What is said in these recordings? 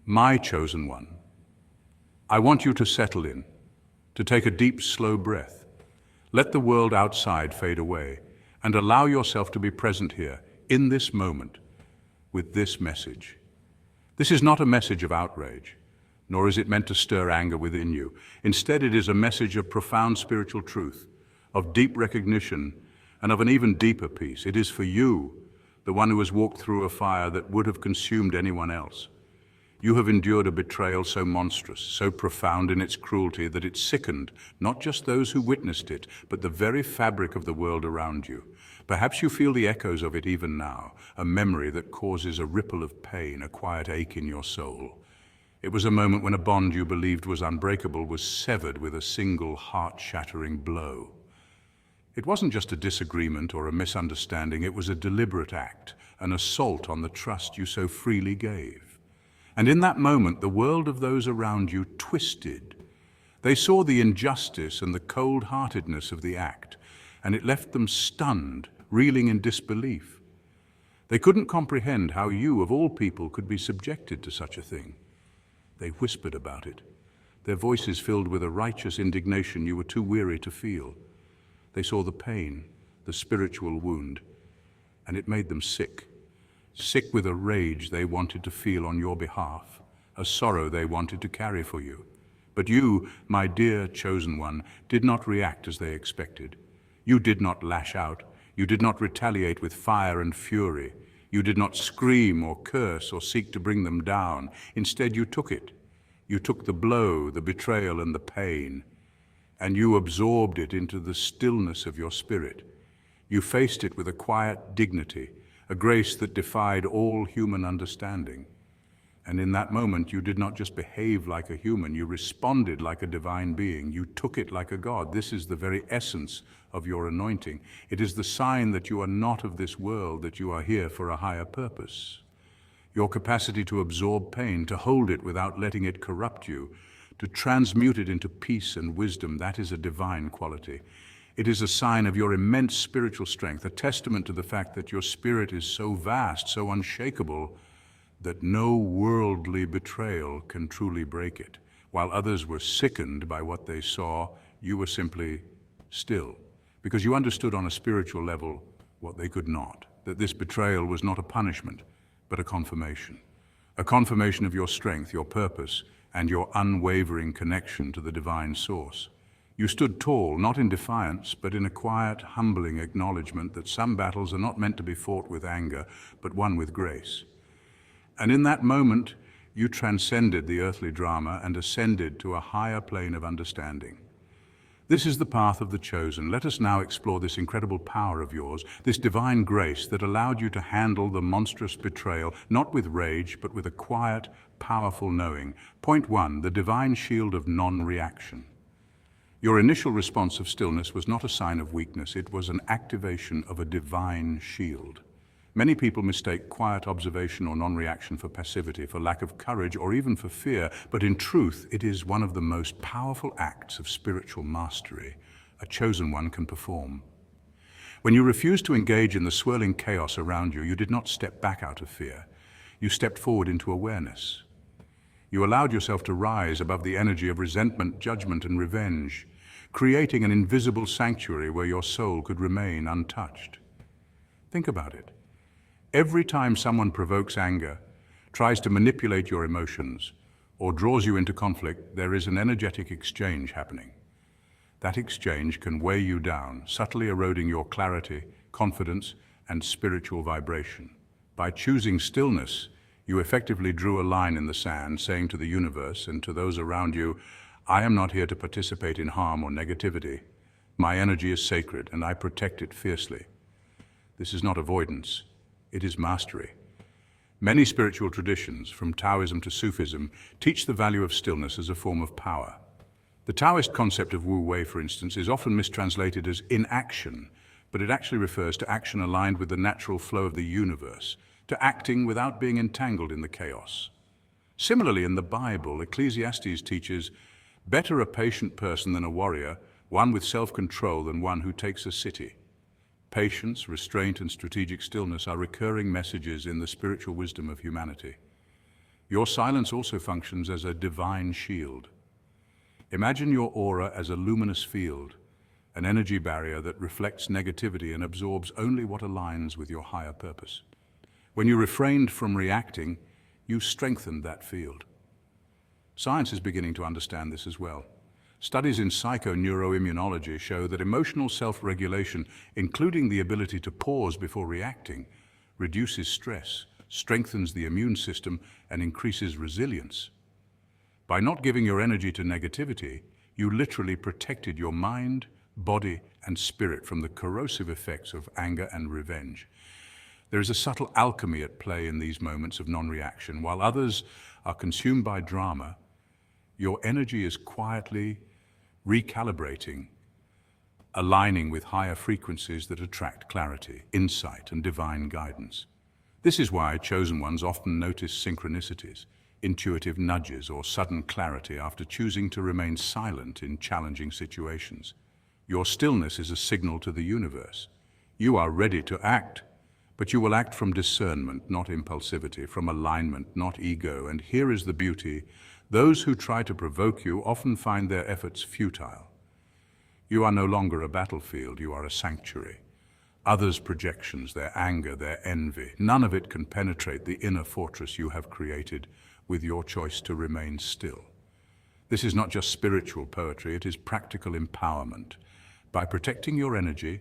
My chosen one, I want you to settle in, to take a deep, slow breath. Let the world outside fade away and allow yourself to be present here, in this moment, with this message. This is not a message of outrage, nor is it meant to stir anger within you. Instead, it is a message of profound spiritual truth, of deep recognition, and of an even deeper peace. It is for you, the one who has walked through a fire that would have consumed anyone else. You have endured a betrayal so monstrous, so profound in its cruelty that it sickened not just those who witnessed it, but the very fabric of the world around you. Perhaps you feel the echoes of it even now, a memory that causes a ripple of pain, a quiet ache in your soul. It was a moment when a bond you believed was unbreakable was severed with a single heart-shattering blow. It wasn't just a disagreement or a misunderstanding, it was a deliberate act, an assault on the trust you so freely gave. And in that moment, the world of those around you twisted. They saw the injustice and the cold-heartedness of the act, and it left them stunned, reeling in disbelief. They couldn't comprehend how you, of all people, could be subjected to such a thing. They whispered about it, their voices filled with a righteous indignation you were too weary to feel. They saw the pain, the spiritual wound, and it made them sick. Sick with a rage they wanted to feel on your behalf, a sorrow they wanted to carry for you. But you, my dear chosen one, did not react as they expected. You did not lash out. You did not retaliate with fire and fury. You did not scream or curse or seek to bring them down. Instead, you took it. You took the blow, the betrayal, and the pain, and you absorbed it into the stillness of your spirit. You faced it with a quiet dignity, a grace that defied all human understanding. And in that moment, you did not just behave like a human, you responded like a divine being. You took it like a god. This is the very essence of your anointing. It is the sign that you are not of this world, that you are here for a higher purpose. Your capacity to absorb pain, to hold it without letting it corrupt you, to transmute it into peace and wisdom, that is a divine quality. It is a sign of your immense spiritual strength, a testament to the fact that your spirit is so vast, so unshakable, that no worldly betrayal can truly break it. While others were sickened by what they saw, you were simply still, because you understood on a spiritual level what they could not, that this betrayal was not a punishment, but a confirmation of your strength, your purpose, and your unwavering connection to the divine source. You stood tall, not in defiance, but in a quiet, humbling acknowledgement that some battles are not meant to be fought with anger, but won with grace. And in that moment, you transcended the earthly drama and ascended to a higher plane of understanding. This is the path of the chosen. Let us now explore this incredible power of yours, this divine grace that allowed you to handle the monstrous betrayal, not with rage, but with a quiet, powerful knowing. Point 1, the divine shield of non-reaction. Your initial response of stillness was not a sign of weakness, it was an activation of a divine shield. Many people mistake quiet observation or non-reaction for passivity, for lack of courage, or even for fear, but in truth, it is one of the most powerful acts of spiritual mastery a chosen one can perform. When you refused to engage in the swirling chaos around you, you did not step back out of fear. You stepped forward into awareness. You allowed yourself to rise above the energy of resentment, judgment, and revenge, creating an invisible sanctuary where your soul could remain untouched. Think about it. Every time someone provokes anger, tries to manipulate your emotions, or draws you into conflict, there is an energetic exchange happening. That exchange can weigh you down, subtly eroding your clarity, confidence, and spiritual vibration. By choosing stillness, you effectively drew a line in the sand, saying to the universe and to those around you, I am not here to participate in harm or negativity. My energy is sacred, and I protect it fiercely. This is not avoidance. It is mastery. Many spiritual traditions, from Taoism to Sufism, teach the value of stillness as a form of power. The Taoist concept of Wu Wei, for instance, is often mistranslated as inaction, but it actually refers to action aligned with the natural flow of the universe, to acting without being entangled in the chaos. Similarly, in the Bible, Ecclesiastes teaches, better a patient person than a warrior, one with self-control than one who takes a city. Patience, restraint, and strategic stillness are recurring messages in the spiritual wisdom of humanity. Your silence also functions as a divine shield. Imagine your aura as a luminous field, an energy barrier that reflects negativity and absorbs only what aligns with your higher purpose. When you refrained from reacting, you strengthened that field. Science is beginning to understand this as well. Studies in psychoneuroimmunology show that emotional self-regulation, including the ability to pause before reacting, reduces stress, strengthens the immune system, and increases resilience. By not giving your energy to negativity, you literally protected your mind, body, and spirit from the corrosive effects of anger and revenge. There is a subtle alchemy at play in these moments of non-reaction. While others are consumed by drama, your energy is quietly recalibrating, aligning with higher frequencies that attract clarity, insight, and divine guidance. This is why chosen ones often notice synchronicities, intuitive nudges, or sudden clarity after choosing to remain silent in challenging situations. Your stillness is a signal to the universe. You are ready to act, but you will act from discernment, not impulsivity, from alignment, not ego. And here is the beauty. Those who try to provoke you often find their efforts futile. You are no longer a battlefield, you are a sanctuary. Others' projections, their anger, their envy, none of it can penetrate the inner fortress you have created with your choice to remain still. This is not just spiritual poetry, it is practical empowerment. By protecting your energy,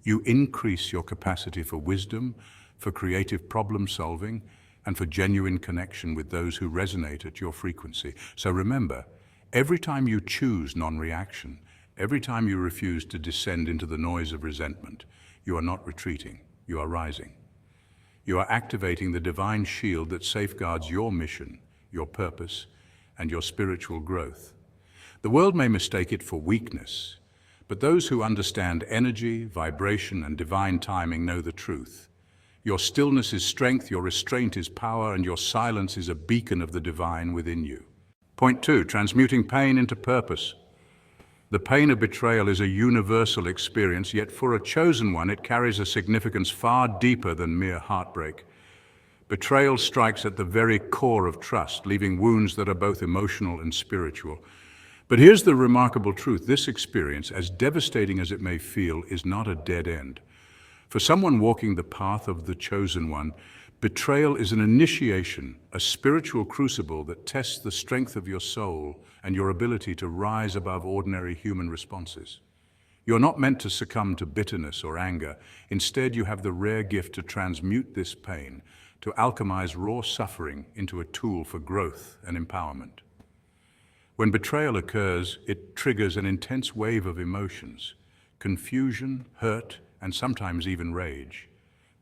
you increase your capacity for wisdom, for creative problem solving, and for genuine connection with those who resonate at your frequency. So remember, every time you choose non-reaction, every time you refuse to descend into the noise of resentment, you are not retreating, you are rising. You are activating the divine shield that safeguards your mission, your purpose, and your spiritual growth. The world may mistake it for weakness, but those who understand energy, vibration, and divine timing know the truth. Your stillness is strength, your restraint is power, and your silence is a beacon of the divine within you. Point 2, transmuting pain into purpose. The pain of betrayal is a universal experience, yet for a chosen one, it carries a significance far deeper than mere heartbreak. Betrayal strikes at the very core of trust, leaving wounds that are both emotional and spiritual. But here's the remarkable truth. This experience, as devastating as it may feel, is not a dead end. For someone walking the path of the chosen one, betrayal is an initiation, a spiritual crucible that tests the strength of your soul and your ability to rise above ordinary human responses. You're not meant to succumb to bitterness or anger. Instead, you have the rare gift to transmute this pain, to alchemize raw suffering into a tool for growth and empowerment. When betrayal occurs, it triggers an intense wave of emotions: confusion, hurt, and sometimes even rage.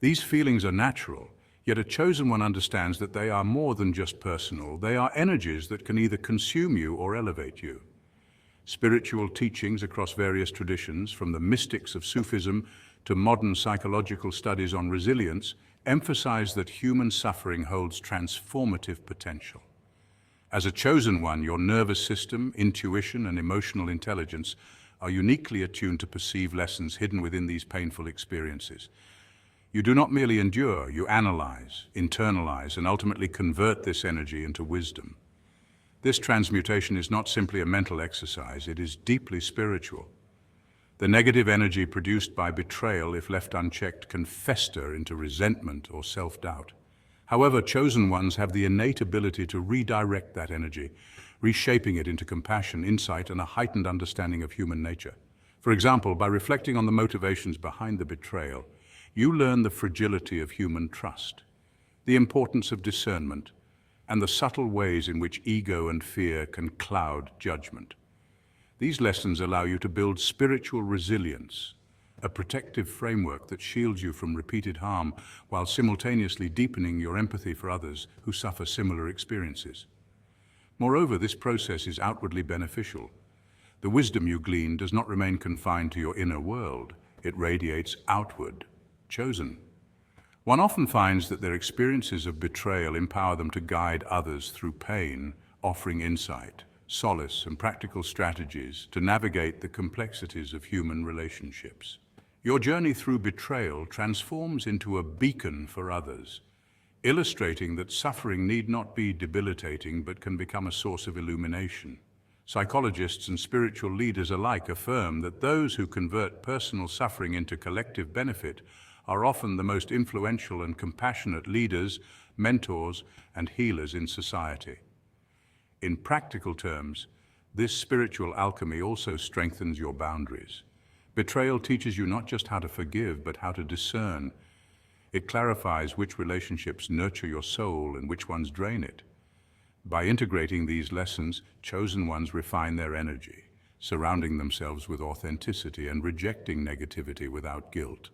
These feelings are natural, yet a chosen one understands that they are more than just personal. They are energies that can either consume you or elevate you. Spiritual teachings across various traditions, from the mystics of Sufism to modern psychological studies on resilience, emphasize that human suffering holds transformative potential. As a chosen one, your nervous system, intuition, and emotional intelligence are uniquely attuned to perceive lessons hidden within these painful experiences. You do not merely endure, you analyze, internalize, and ultimately convert this energy into wisdom. This transmutation is not simply a mental exercise, it is deeply spiritual. The negative energy produced by betrayal, if left unchecked, can fester into resentment or self-doubt. However, chosen ones have the innate ability to redirect that energy, reshaping it into compassion, insight, and a heightened understanding of human nature. For example, by reflecting on the motivations behind the betrayal, you learn the fragility of human trust, the importance of discernment, and the subtle ways in which ego and fear can cloud judgment. These lessons allow you to build spiritual resilience, a protective framework that shields you from repeated harm while simultaneously deepening your empathy for others who suffer similar experiences. Moreover, this process is outwardly beneficial. The wisdom you glean does not remain confined to your inner world. It radiates outward, chosen. One often finds that their experiences of betrayal empower them to guide others through pain, offering insight, solace, and practical strategies to navigate the complexities of human relationships. Your journey through betrayal transforms into a beacon for others, illustrating that suffering need not be debilitating but can become a source of illumination. Psychologists and spiritual leaders alike affirm that those who convert personal suffering into collective benefit are often the most influential and compassionate leaders, mentors, and healers in society. In practical terms, this spiritual alchemy also strengthens your boundaries. Betrayal teaches you not just how to forgive, but how to discern. It clarifies which relationships nurture your soul and which ones drain it. By integrating these lessons, chosen ones refine their energy, surrounding themselves with authenticity and rejecting negativity without guilt.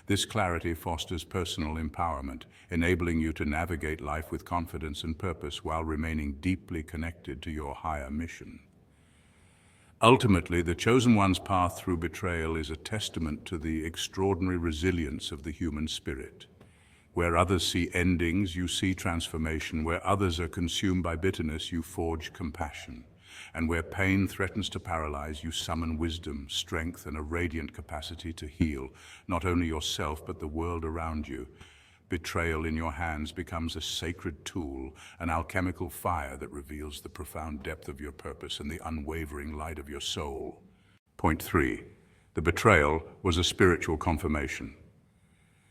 This clarity fosters personal empowerment, enabling you to navigate life with confidence and purpose while remaining deeply connected to your higher mission. Ultimately, the chosen one's path through betrayal is a testament to the extraordinary resilience of the human spirit. Where others see endings, you see transformation. Where others are consumed by bitterness, you forge compassion. And where pain threatens to paralyze, you summon wisdom, strength, and a radiant capacity to heal, not only yourself, but the world around you. Betrayal in your hands becomes a sacred tool, an alchemical fire that reveals the profound depth of your purpose and the unwavering light of your soul. Point 3. The betrayal was a spiritual confirmation.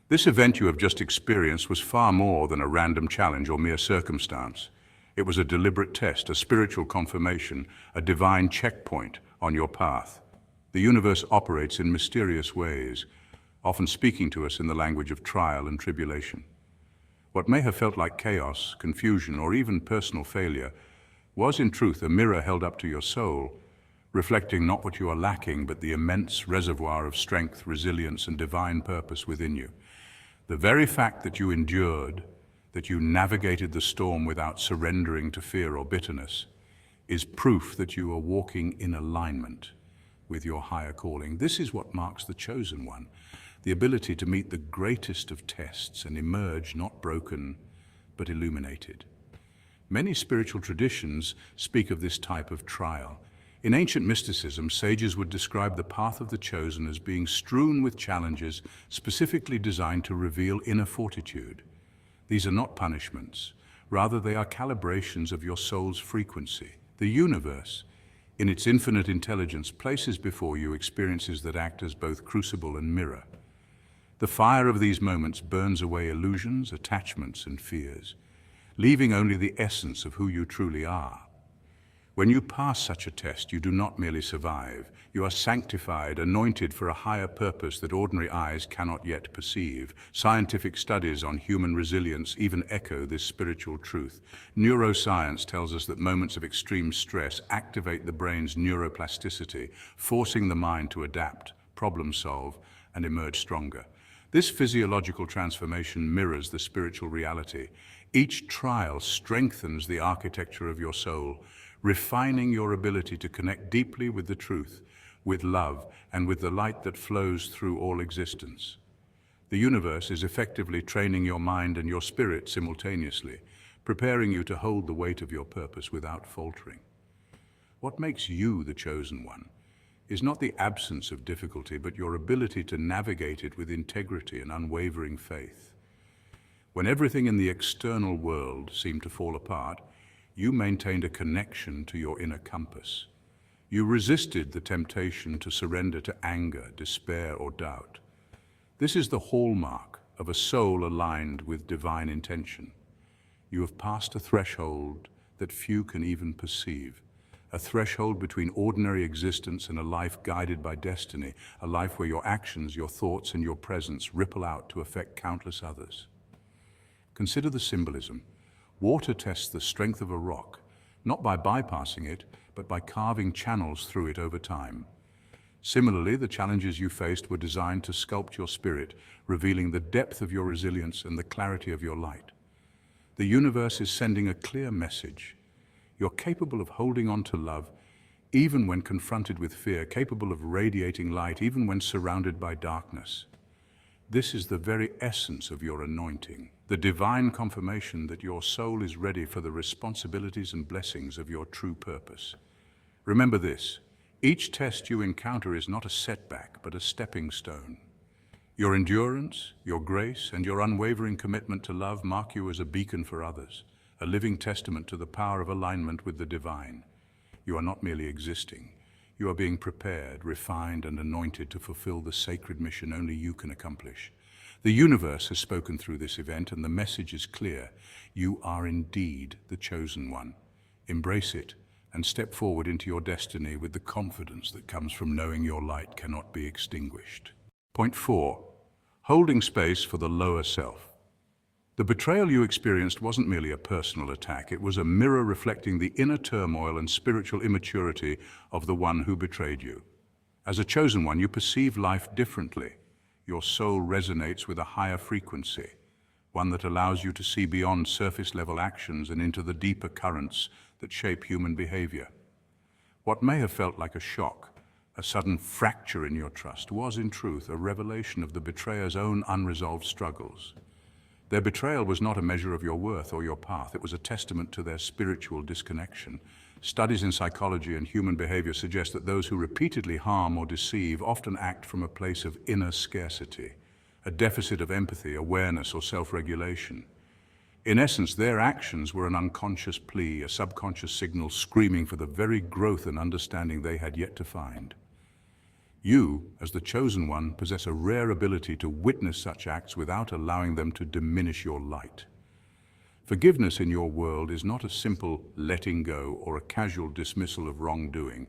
This event you have just experienced was far more than a random challenge or mere circumstance. It was a deliberate test, a spiritual confirmation, a divine checkpoint on your path. The universe operates in mysterious ways, often speaking to us in the language of trial and tribulation. What may have felt like chaos, confusion, or even personal failure was in truth a mirror held up to your soul, reflecting not what you are lacking, but the immense reservoir of strength, resilience, and divine purpose within you. The very fact that you endured, that you navigated the storm without surrendering to fear or bitterness, is proof that you are walking in alignment with your higher calling. This is what marks the chosen one, the ability to meet the greatest of tests and emerge not broken, but illuminated. Many spiritual traditions speak of this type of trial. In ancient mysticism, sages would describe the path of the chosen as being strewn with challenges specifically designed to reveal inner fortitude. These are not punishments. Rather, they are calibrations of your soul's frequency. The universe, in its infinite intelligence, places before you experiences that act as both crucible and mirror. The fire of these moments burns away illusions, attachments, and fears, leaving only the essence of who you truly are. When you pass such a test, you do not merely survive. You are sanctified, anointed for a higher purpose that ordinary eyes cannot yet perceive. Scientific studies on human resilience even echo this spiritual truth. Neuroscience tells us that moments of extreme stress activate the brain's neuroplasticity, forcing the mind to adapt, problem solve, and emerge stronger. This physiological transformation mirrors the spiritual reality. Each trial strengthens the architecture of your soul, refining your ability to connect deeply with the truth, with love, and with the light that flows through all existence. The universe is effectively training your mind and your spirit simultaneously, preparing you to hold the weight of your purpose without faltering. What makes you the chosen one is not the absence of difficulty, but your ability to navigate it with integrity and unwavering faith. When everything in the external world seemed to fall apart, you maintained a connection to your inner compass. You resisted the temptation to surrender to anger, despair, or doubt. This is the hallmark of a soul aligned with divine intention. You have passed a threshold that few can even perceive, a threshold between ordinary existence and a life guided by destiny, a life where your actions, your thoughts, and your presence ripple out to affect countless others. Consider the symbolism. Water tests the strength of a rock, not by bypassing it, but by carving channels through it over time. Similarly, the challenges you faced were designed to sculpt your spirit, revealing the depth of your resilience and the clarity of your light. The universe is sending a clear message. You're capable of holding on to love, even when confronted with fear, capable of radiating light, even when surrounded by darkness. This is the very essence of your anointing, the divine confirmation that your soul is ready for the responsibilities and blessings of your true purpose. Remember this, each test you encounter is not a setback, but a stepping stone. Your endurance, your grace, and your unwavering commitment to love mark you as a beacon for others, a living testament to the power of alignment with the divine. You are not merely existing. You are being prepared, refined, and anointed to fulfill the sacred mission only you can accomplish. The universe has spoken through this event, and the message is clear. You are indeed the chosen one. Embrace it and step forward into your destiny with the confidence that comes from knowing your light cannot be extinguished. Point 4. Holding space for the lower self. The betrayal you experienced wasn't merely a personal attack. It was a mirror reflecting the inner turmoil and spiritual immaturity of the one who betrayed you. As a chosen one, you perceive life differently. Your soul resonates with a higher frequency, one that allows you to see beyond surface-level actions and into the deeper currents that shape human behavior. What may have felt like a shock, a sudden fracture in your trust, was in truth a revelation of the betrayer's own unresolved struggles. Their betrayal was not a measure of your worth or your path. It was a testament to their spiritual disconnection. Studies in psychology and human behavior suggest that those who repeatedly harm or deceive often act from a place of inner scarcity, a deficit of empathy, awareness, or self-regulation. In essence, their actions were an unconscious plea, a subconscious signal screaming for the very growth and understanding they had yet to find. You, as the chosen one, possess a rare ability to witness such acts without allowing them to diminish your light. Forgiveness in your world is not a simple letting go or a casual dismissal of wrongdoing.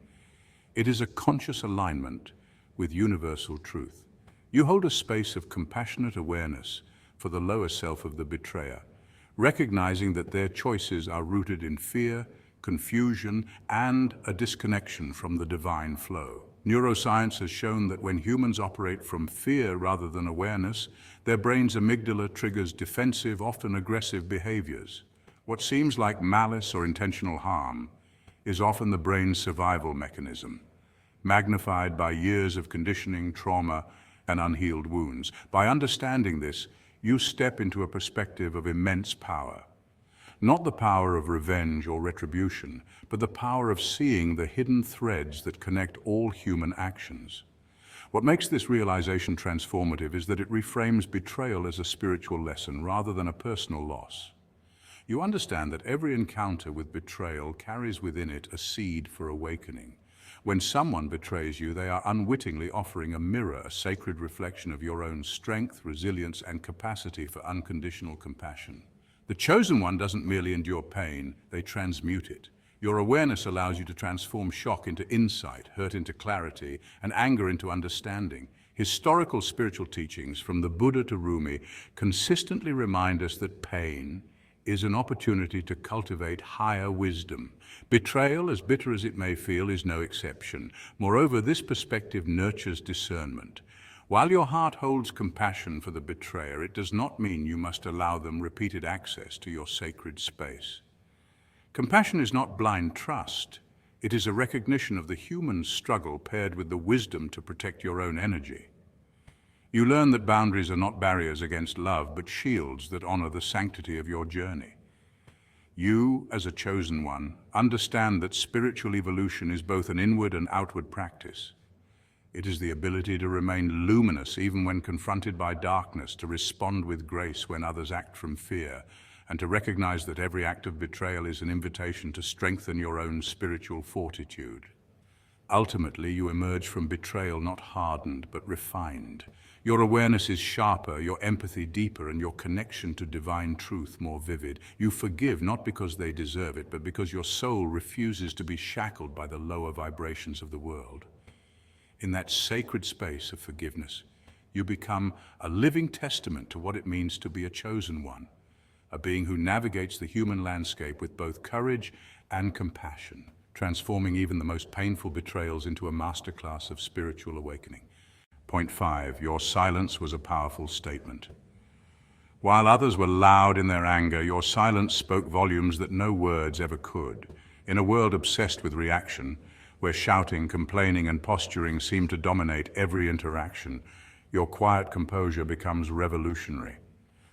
It is a conscious alignment with universal truth. You hold a space of compassionate awareness for the lower self of the betrayer, recognizing that their choices are rooted in fear, confusion, and a disconnection from the divine flow. Neuroscience has shown that when humans operate from fear rather than awareness, their brain's amygdala triggers defensive, often aggressive behaviors. What seems like malice or intentional harm is often the brain's survival mechanism, magnified by years of conditioning, trauma, and unhealed wounds. By understanding this, you step into a perspective of immense power. Not the power of revenge or retribution, but the power of seeing the hidden threads that connect all human actions. What makes this realization transformative is that it reframes betrayal as a spiritual lesson rather than a personal loss. You understand that every encounter with betrayal carries within it a seed for awakening. When someone betrays you, they are unwittingly offering a mirror, a sacred reflection of your own strength, resilience, and capacity for unconditional compassion. The chosen one doesn't merely endure pain, they transmute it. Your awareness allows you to transform shock into insight, hurt into clarity, and anger into understanding. Historical spiritual teachings, from the Buddha to Rumi, consistently remind us that pain is an opportunity to cultivate higher wisdom. Betrayal, as bitter as it may feel, is no exception. Moreover, this perspective nurtures discernment. While your heart holds compassion for the betrayer, it does not mean you must allow them repeated access to your sacred space. Compassion is not blind trust. It is a recognition of the human struggle paired with the wisdom to protect your own energy. You learn that boundaries are not barriers against love, but shields that honor the sanctity of your journey. You, as a chosen one, understand that spiritual evolution is both an inward and outward practice. It is the ability to remain luminous even when confronted by darkness, to respond with grace when others act from fear, and to recognize that every act of betrayal is an invitation to strengthen your own spiritual fortitude. Ultimately, you emerge from betrayal not hardened, but refined. Your awareness is sharper, your empathy deeper, and your connection to divine truth more vivid. You forgive not because they deserve it, but because your soul refuses to be shackled by the lower vibrations of the world. In that sacred space of forgiveness, you become a living testament to what it means to be a chosen one, a being who navigates the human landscape with both courage and compassion, transforming even the most painful betrayals into a masterclass of spiritual awakening. Point 5. Your silence was a powerful statement. While others were loud in their anger, your silence spoke volumes that no words ever could. In a world obsessed with reaction, where shouting, complaining, and posturing seem to dominate every interaction, your quiet composure becomes revolutionary.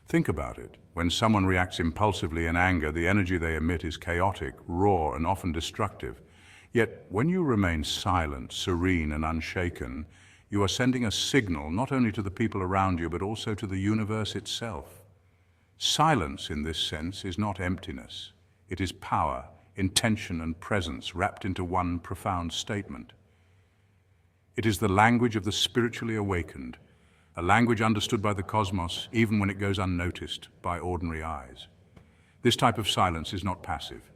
Think about it. When someone reacts impulsively in anger, the energy they emit is chaotic, raw, and often destructive. Yet, when you remain silent, serene, and unshaken, You are sending a signal not only to the people around you, but also to the universe itself. Silence, in this sense, is not emptiness. It is power, intention, and presence wrapped into one profound statement. It is the language of the spiritually awakened, a language understood by the cosmos even when it goes unnoticed by ordinary eyes. This type of silence is not passive.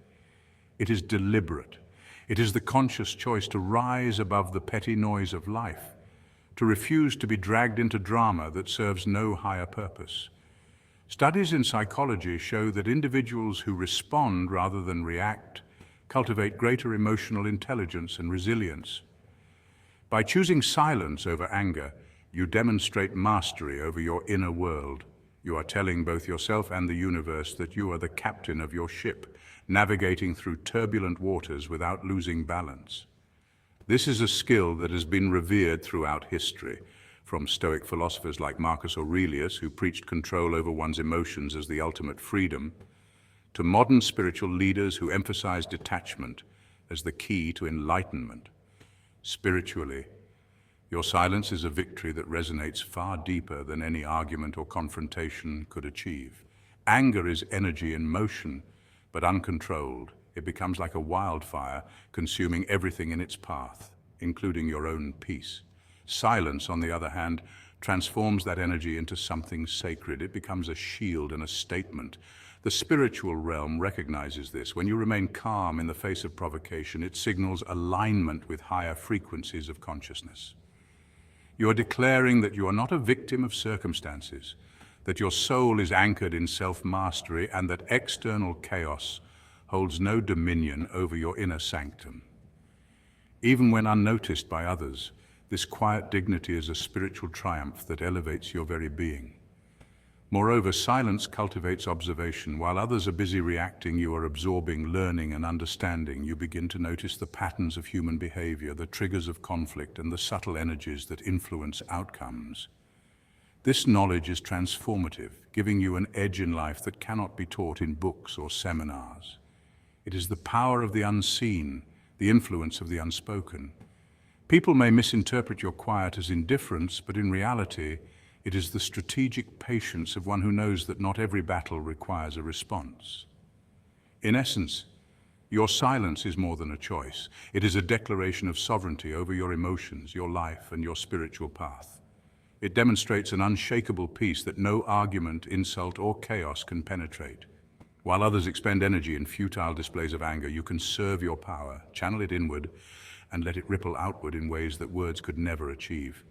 It is deliberate. It is the conscious choice to rise above the petty noise of life, to refuse to be dragged into drama that serves no higher purpose. Studies in psychology show that individuals who respond rather than react cultivate greater emotional intelligence and resilience. By choosing silence over anger, you demonstrate mastery over your inner world. You are telling both yourself and the universe that you are the captain of your ship, navigating through turbulent waters without losing balance. This is a skill that has been revered throughout history, from Stoic philosophers like Marcus Aurelius, who preached control over one's emotions as the ultimate freedom, to modern spiritual leaders who emphasize detachment as the key to enlightenment. Spiritually, your silence is a victory that resonates far deeper than any argument or confrontation could achieve. Anger is energy in motion, but uncontrolled. It becomes like a wildfire, consuming everything in its path, including your own peace. Silence, on the other hand, transforms that energy into something sacred. It becomes a shield and a statement. The spiritual realm recognizes this. When you remain calm in the face of provocation, it signals alignment with higher frequencies of consciousness. You are declaring that you are not a victim of circumstances, that your soul is anchored in self-mastery, and that external chaos holds no dominion over your inner sanctum. Even when unnoticed by others, this quiet dignity is a spiritual triumph that elevates your very being. Moreover, silence cultivates observation. While others are busy reacting, you are absorbing, learning, and understanding. You begin to notice the patterns of human behavior, the triggers of conflict, and the subtle energies that influence outcomes. This knowledge is transformative, giving you an edge in life that cannot be taught in books or seminars. It is the power of the unseen, the influence of the unspoken. People may misinterpret your quiet as indifference, but in reality, it is the strategic patience of one who knows that not every battle requires a response. In essence, your silence is more than a choice. It is a declaration of sovereignty over your emotions, your life, and your spiritual path. It demonstrates an unshakable peace that no argument, insult, or chaos can penetrate. While others expend energy in futile displays of anger, you can serve your power, channel it inward, and let it ripple outward in ways that words could never achieve.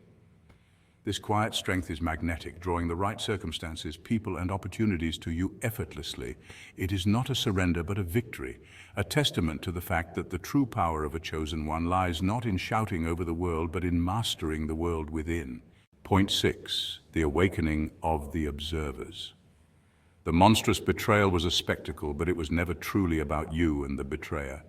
This quiet strength is magnetic, drawing the right circumstances, people, and opportunities to you effortlessly. It is not a surrender, but a victory, a testament to the fact that the true power of a chosen one lies not in shouting over the world, but in mastering the world within. Point 6. The awakening of the observers. The monstrous betrayal was a spectacle, but it was never truly about you and the betrayer.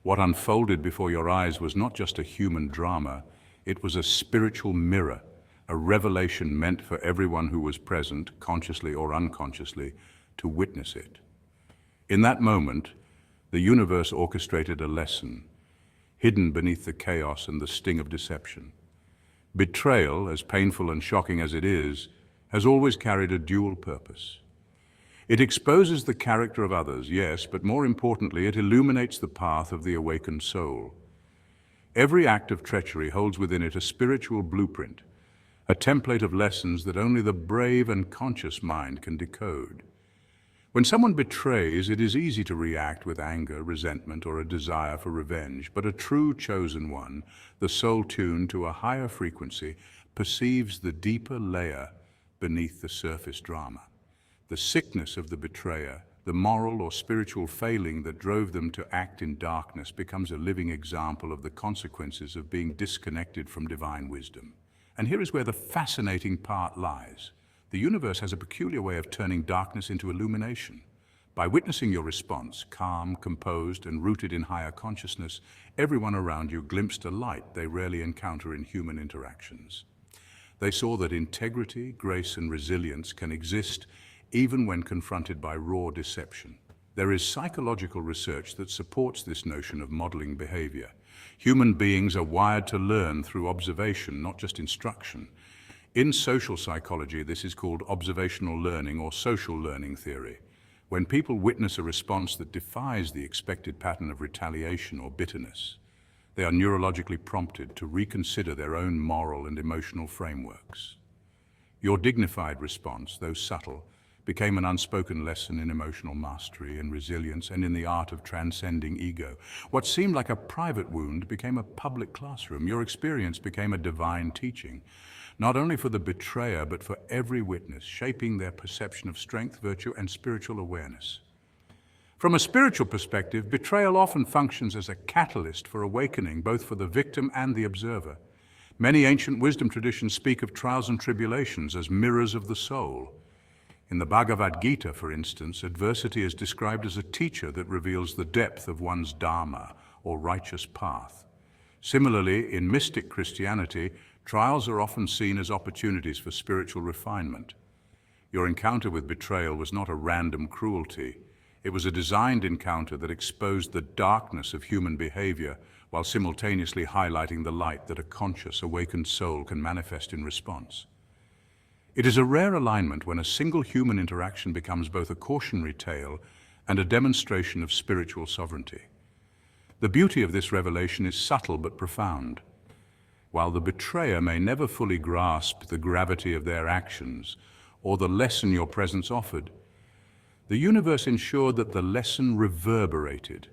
What unfolded before your eyes was not just a human drama, it was a spiritual mirror, a revelation meant for everyone who was present, consciously or unconsciously, to witness it. In that moment, the universe orchestrated a lesson, hidden beneath the chaos and the sting of deception. Betrayal, as painful and shocking as it is, has always carried a dual purpose. It exposes the character of others, yes, but more importantly, it illuminates the path of the awakened soul. Every act of treachery holds within it a spiritual blueprint, a template of lessons that only the brave and conscious mind can decode. When someone betrays, it is easy to react with anger, resentment, or a desire for revenge, but a true chosen one, the soul tuned to a higher frequency, perceives the deeper layer beneath the surface drama. The sickness of the betrayer, the moral or spiritual failing that drove them to act in darkness, becomes a living example of the consequences of being disconnected from divine wisdom. And here is where the fascinating part lies. The universe has a peculiar way of turning darkness into illumination. By witnessing your response, calm, composed, and rooted in higher consciousness, everyone around you glimpsed a light they rarely encounter in human interactions. They saw that integrity, grace, and resilience can exist even when confronted by raw deception. There is psychological research that supports this notion of modeling behavior. Human beings are wired to learn through observation, not just instruction. In social psychology, this is called observational learning or social learning theory. When people witness a response that defies the expected pattern of retaliation or bitterness, they are neurologically prompted to reconsider their own moral and emotional frameworks. Your dignified response, though subtle, became an unspoken lesson in emotional mastery and resilience and in the art of transcending ego. What seemed like a private wound became a public classroom. Your experience became a divine teaching, not only for the betrayer, but for every witness, shaping their perception of strength, virtue, and spiritual awareness. From a spiritual perspective, betrayal often functions as a catalyst for awakening, both for the victim and the observer. Many ancient wisdom traditions speak of trials and tribulations as mirrors of the soul. In the Bhagavad Gita, for instance, adversity is described as a teacher that reveals the depth of one's dharma, or righteous path. Similarly, in mystic Christianity, trials are often seen as opportunities for spiritual refinement. Your encounter with betrayal was not a random cruelty. It was a designed encounter that exposed the darkness of human behavior while simultaneously highlighting the light that a conscious, awakened soul can manifest in response. It is a rare alignment when a single human interaction becomes both a cautionary tale and a demonstration of spiritual sovereignty. The beauty of this revelation is subtle but profound. While the betrayer may never fully grasp the gravity of their actions or the lesson your presence offered, the universe ensured that the lesson reverberated.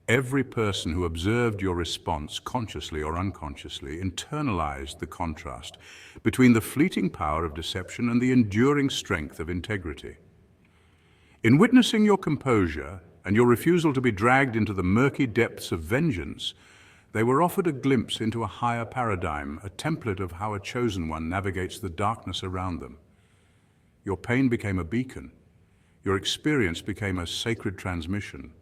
Every person who observed your response, consciously or unconsciously, internalized the contrast between the fleeting power of deception and the enduring strength of integrity. In witnessing your composure and your refusal to be dragged into the murky depths of vengeance, they were offered a glimpse into a higher paradigm, a template of how a chosen one navigates the darkness around them. Your pain became a beacon. Your experience became a sacred transmission.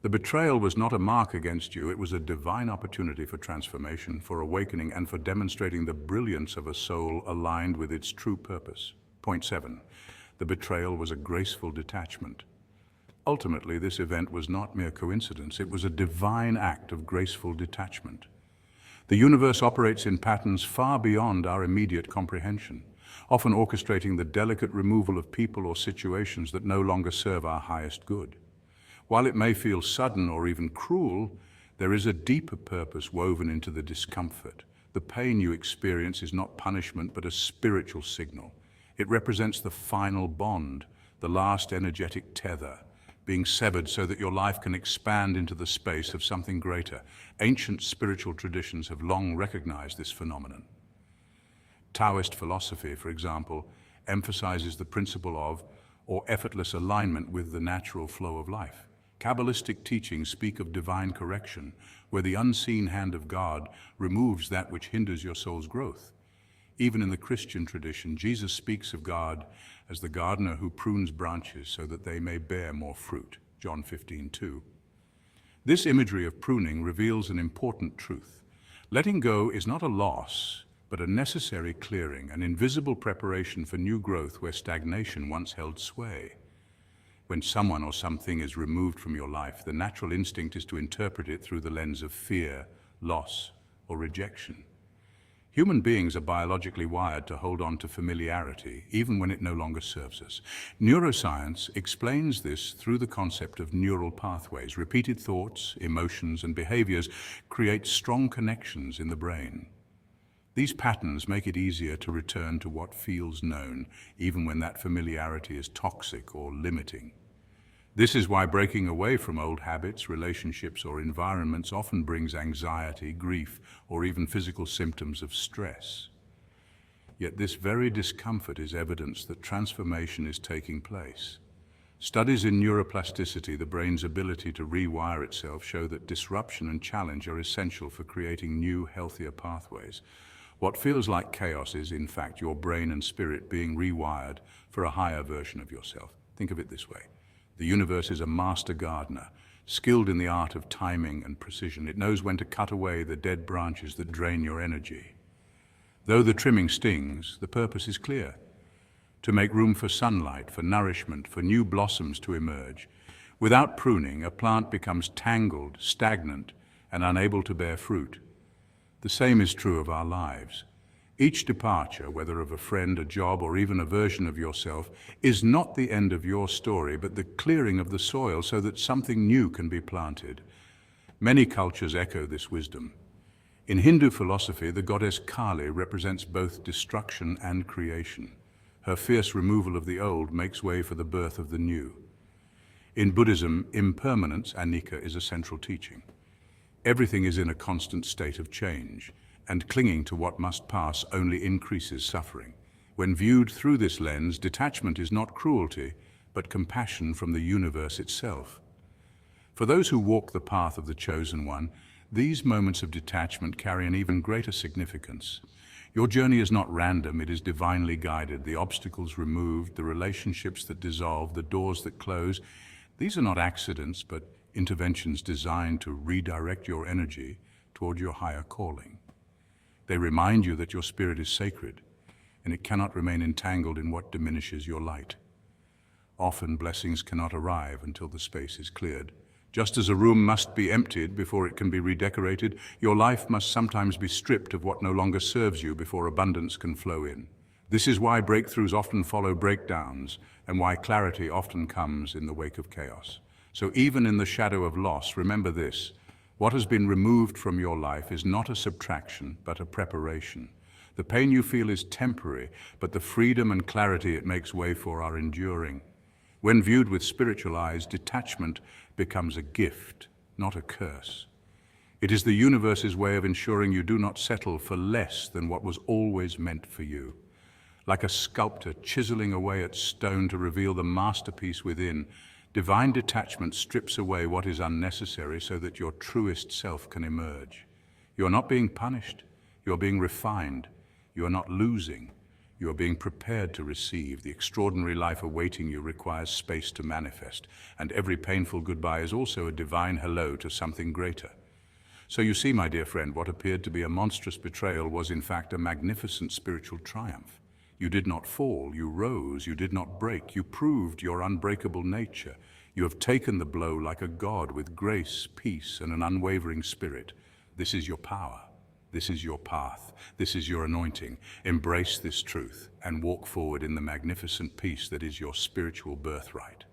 The betrayal was not a mark against you, it was a divine opportunity for transformation, for awakening, and for demonstrating the brilliance of a soul aligned with its true purpose. Point 7. The betrayal was a graceful detachment. Ultimately, this event was not mere coincidence, it was a divine act of graceful detachment. The universe operates in patterns far beyond our immediate comprehension, often orchestrating the delicate removal of people or situations that no longer serve our highest good. While it may feel sudden or even cruel, there is a deeper purpose woven into the discomfort. The pain you experience is not punishment, but a spiritual signal. It represents the final bond, the last energetic tether, being severed so that your life can expand into the space of something greater. Ancient spiritual traditions have long recognized this phenomenon. Taoist philosophy, for example, emphasizes the principle of, or effortless alignment with, the natural flow of life. Kabbalistic teachings speak of divine correction, where the unseen hand of God removes that which hinders your soul's growth. Even in the Christian tradition, Jesus speaks of God as the gardener who prunes branches so that they may bear more fruit. John 15:2. This imagery of pruning reveals an important truth. Letting go is not a loss, but a necessary clearing, an invisible preparation for new growth where stagnation once held sway. When someone or something is removed from your life, the natural instinct is to interpret it through the lens of fear, loss, or rejection. Human beings are biologically wired to hold on to familiarity, even when it no longer serves us. Neuroscience explains this through the concept of neural pathways. Repeated thoughts, emotions, and behaviors create strong connections in the brain. These patterns make it easier to return to what feels known, even when that familiarity is toxic or limiting. This is why breaking away from old habits, relationships, or environments often brings anxiety, grief, or even physical symptoms of stress. Yet this very discomfort is evidence that transformation is taking place. Studies in neuroplasticity, the brain's ability to rewire itself, show that disruption and challenge are essential for creating new, healthier pathways. What feels like chaos is, in fact, your brain and spirit being rewired for a higher version of yourself. Think of it this way. The universe is a master gardener, skilled in the art of timing and precision. It knows when to cut away the dead branches that drain your energy. Though the trimming stings, the purpose is clear: to make room for sunlight, for nourishment, for new blossoms to emerge. Without pruning, a plant becomes tangled, stagnant, and unable to bear fruit. The same is true of our lives. Each departure, whether of a friend, a job, or even a version of yourself, is not the end of your story, but the clearing of the soil so that something new can be planted. Many cultures echo this wisdom. In Hindu philosophy, the goddess Kali represents both destruction and creation. Her fierce removal of the old makes way for the birth of the new. In Buddhism, impermanence, anicca, is a central teaching. Everything is in a constant state of change, and clinging to what must pass only increases suffering. When viewed through this lens, detachment is not cruelty, but compassion from the universe itself. For those who walk the path of the Chosen One, these moments of detachment carry an even greater significance. Your journey is not random, it is divinely guided. The obstacles removed, the relationships that dissolve, the doors that close, these are not accidents, but interventions designed to redirect your energy toward your higher calling. They remind you that your spirit is sacred, and it cannot remain entangled in what diminishes your light. Often blessings cannot arrive until the space is cleared. Just as a room must be emptied before it can be redecorated, your life must sometimes be stripped of what no longer serves you before abundance can flow in. This is why breakthroughs often follow breakdowns, and why clarity often comes in the wake of chaos. So even in the shadow of loss, remember this: what has been removed from your life is not a subtraction, but a preparation. The pain you feel is temporary, but the freedom and clarity it makes way for are enduring. When viewed with spiritual eyes, detachment becomes a gift, not a curse. It is the universe's way of ensuring you do not settle for less than what was always meant for you. Like a sculptor chiseling away at stone to reveal the masterpiece within, divine detachment strips away what is unnecessary so that your truest self can emerge. You are not being punished, you are being refined. You are not losing, you are being prepared to receive. The extraordinary life awaiting you requires space to manifest, and every painful goodbye is also a divine hello to something greater. So you see, my dear friend, what appeared to be a monstrous betrayal was in fact a magnificent spiritual triumph. You did not fall, you rose, you did not break, you proved your unbreakable nature. You have taken the blow like a god with grace, peace, and an unwavering spirit. This is your power. This is your path. This is your anointing. Embrace this truth and walk forward in the magnificent peace that is your spiritual birthright.